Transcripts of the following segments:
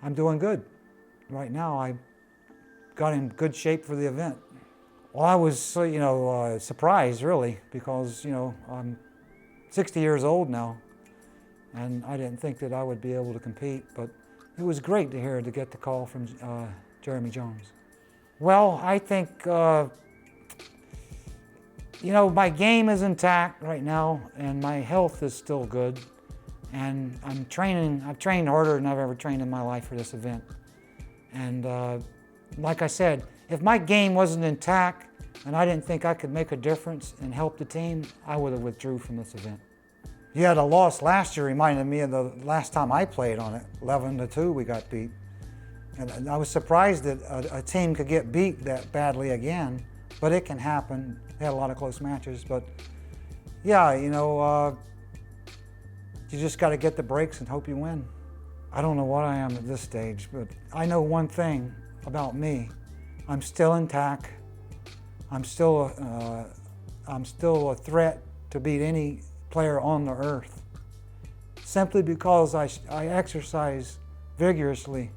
I'm doing good. Right now, I got in good shape for the event. Well, I was, surprised really, because, I'm 60 years old now, and I didn't think that I would be able to compete, but it was great to get the call from Jeremy Jones. Well, I think, my game is intact right now, and my health is still good, and I've trained harder than I've ever trained in my life for this event. And like I said, if my game wasn't intact and I didn't think I could make a difference and help the team, I would have withdrew from this event. Yeah, the loss last year reminded me of the last time I played on it. 11-2 we got beat. And I was surprised that a team could get beat that badly again, but it can happen. They had a lot of close matches, but yeah, you just got to get the breaks and hope you win. I don't know what I am at this stage, but I know one thing about me. I'm still intact. I'm still a threat to beat any player on the earth, simply because I exercise vigorously,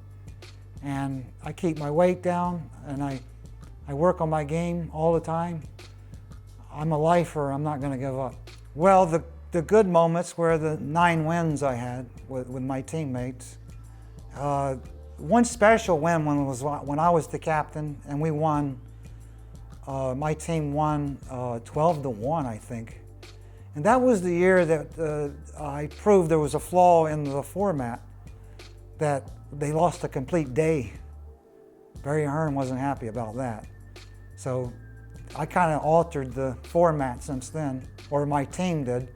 and I keep my weight down, and I work on my game all the time. I'm a lifer. I'm not going to give up. Well, the good moments were the 9 wins I had with my teammates. One special win was when I was the captain and we won. My team won 12-1, I think. And that was the year that I proved there was a flaw in the format, that they lost a complete day. Barry Hearn wasn't happy about that. So I kind of altered the format since then, or my team did.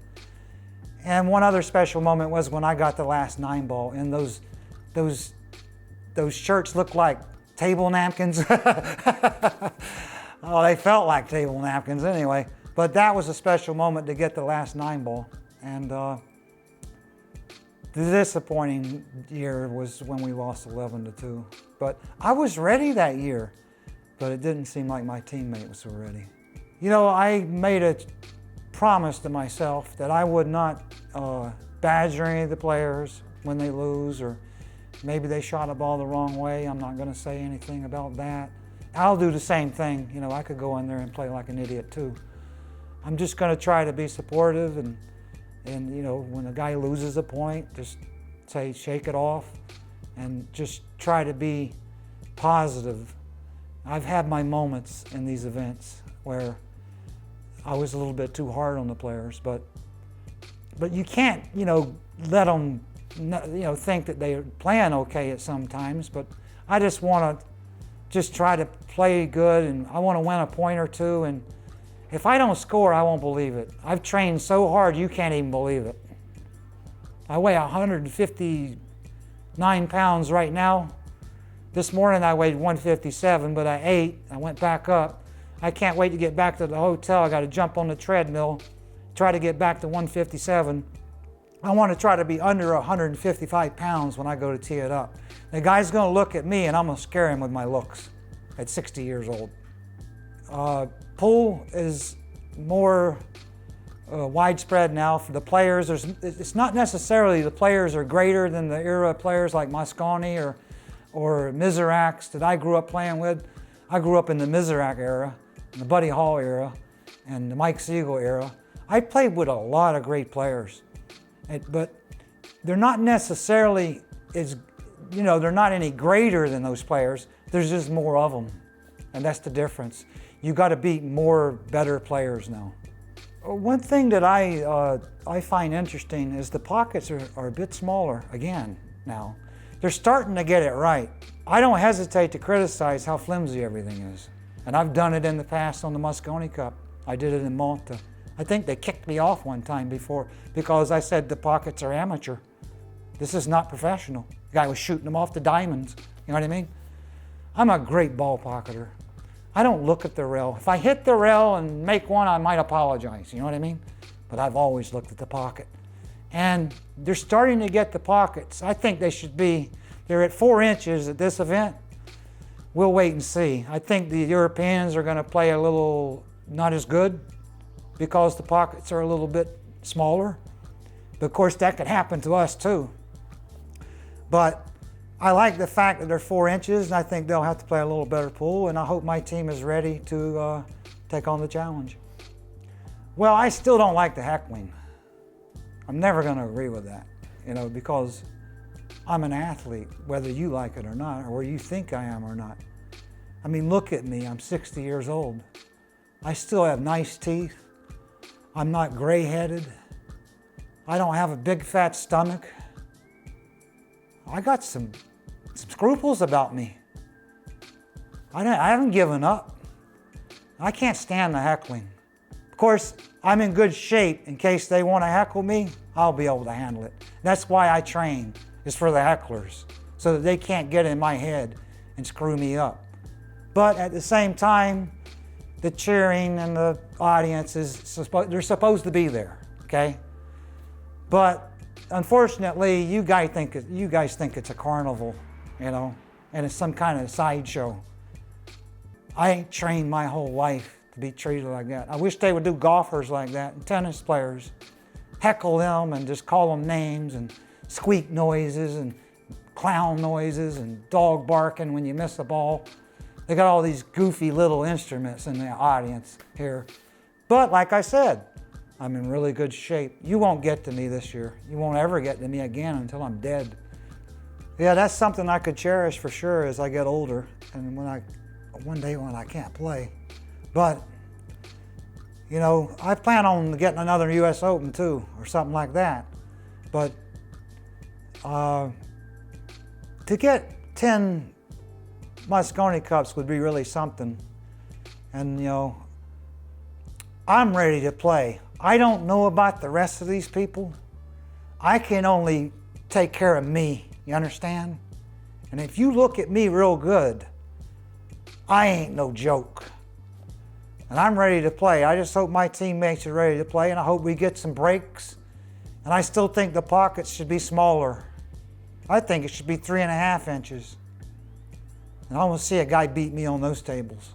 And one other special moment was when I got the last 9 ball, and those shirts looked like table napkins. Oh, they felt like table napkins anyway. But that was a special moment to get the last 9 ball. And the disappointing year was when we lost 11-2. But I was ready that year, but it didn't seem like my teammates were ready. I made a promise to myself that I would not badger any of the players when they lose, or maybe they shot a ball the wrong way. I'm not going to say anything about that. I'll do the same thing. I could go in there and play like an idiot too. I'm just going to try to be supportive, and when a guy loses a point, just say shake it off and just try to be positive. I've had my moments in these events where I was a little bit too hard on the players, but you can't, let them, think that they're playing okay at some times. But I just want to just try to play good, and I want to win a point or two. And if I don't score, I won't believe it. I've trained so hard, you can't even believe it. I weigh 159 pounds right now. This morning I weighed 157, but I ate. I went back up. I can't wait to get back to the hotel. I got to jump on the treadmill, try to get back to 157. I want to try to be under 155 pounds when I go to tee it up. The guy's going to look at me, and I'm going to scare him with my looks at 60 years old. Pool is more widespread now for the players. It's not necessarily the players are greater than the era players like Mosconi or Mizrax that I grew up playing with. I grew up in the Mizrax era, the Buddy Hall era, and the Mike Siegel era. I played with a lot of great players, but they're not necessarily they're not any greater than those players. There's just more of them, and that's the difference. You got to beat more better players now. One thing that I find interesting is the pockets are a bit smaller again now. They're starting to get it right. I don't hesitate to criticize how flimsy everything is. And I've done it in the past on the Mosconi Cup. I did it in Malta. I think they kicked me off one time before because I said the pockets are amateur. This is not professional. The guy was shooting them off the diamonds. You know what I mean? I'm a great ball pocketer. I don't look at the rail. If I hit the rail and make one, I might apologize. You know what I mean? But I've always looked at the pocket. And they're starting to get the pockets. I think they're at 4 inches at this event. We'll wait and see. I think the Europeans are going to play a little not as good because the pockets are a little bit smaller. But of course, that could happen to us too. But I like the fact that they're 4 inches, and I think they'll have to play a little better pool, and I hope my team is ready to take on the challenge. Well, I still don't like the heckling. I'm never going to agree with that, because I'm an athlete, whether you like it or not, or you think I am or not. I mean, look at me, I'm 60 years old. I still have nice teeth. I'm not gray-headed. I don't have a big fat stomach. I got some scruples about me. I haven't given up. I can't stand the heckling. Of course, I'm in good shape in case they want to heckle me. I'll be able to handle it. That's why I train, is for the hecklers, so that they can't get in my head and screw me up. But at the same time, the cheering and the audience they're supposed to be there, okay? But unfortunately, you guys think it's a carnival, and it's some kind of sideshow. I ain't trained my whole life to be treated like that. I wish they would do golfers like that and tennis players. Heckle them and just call them names and squeak noises and clown noises and dog barking when you miss a ball. They got all these goofy little instruments in the audience here. But like I said, I'm in really good shape. You won't get to me this year. You won't ever get to me again until I'm dead. Yeah, that's something I could cherish for sure as I get older and one day when I can't play. But, I plan on getting another US Open too, or something like that. But to get 10 Mosconi Cups would be really something. And, I'm ready to play. I don't know about the rest of these people. I can only take care of me, you understand? And if you look at me real good, I ain't no joke. And I'm ready to play. I just hope my teammates are ready to play, and I hope we get some breaks. And I still think the pockets should be smaller. I think it should be 3.5 inches. And I want to see a guy beat me on those tables.